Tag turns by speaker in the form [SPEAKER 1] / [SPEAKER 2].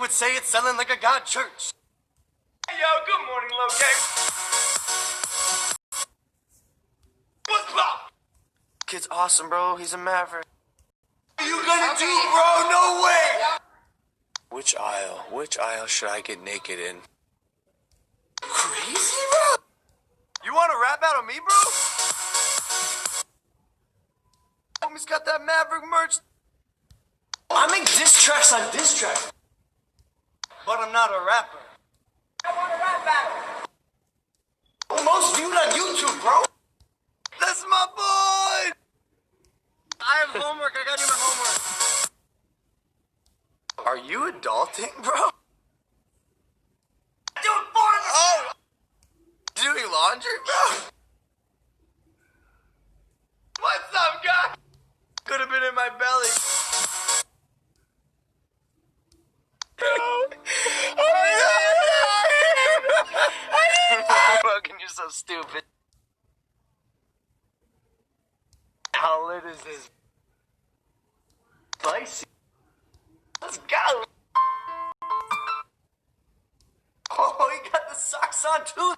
[SPEAKER 1] would say it's selling like a god church.
[SPEAKER 2] Hey, yo, good morning, Logan. What's up?
[SPEAKER 1] Kid's awesome, bro. He's a maverick.
[SPEAKER 2] What are you gonna do, bro? No way!
[SPEAKER 1] Which aisle? Which aisle should I get naked in?
[SPEAKER 2] Crazy, bro?
[SPEAKER 1] You want to rap battle me, bro? Homie's got that Maverick merch.
[SPEAKER 2] I make diss tracks on diss tracks.
[SPEAKER 1] But I'm not a rapper.
[SPEAKER 2] I want a rap battle. Most viewed on YouTube, bro.
[SPEAKER 1] That's my boy! I have homework. I gotta do my homework. Are you adulting, bro?
[SPEAKER 2] Do it for me.
[SPEAKER 1] Oh! Doing laundry, bro?
[SPEAKER 2] What's up, guy?
[SPEAKER 1] Could have been in my belly. Logan, you're so stupid. How lit is this? Spicy. Let's go. Oh, he got the socks on too.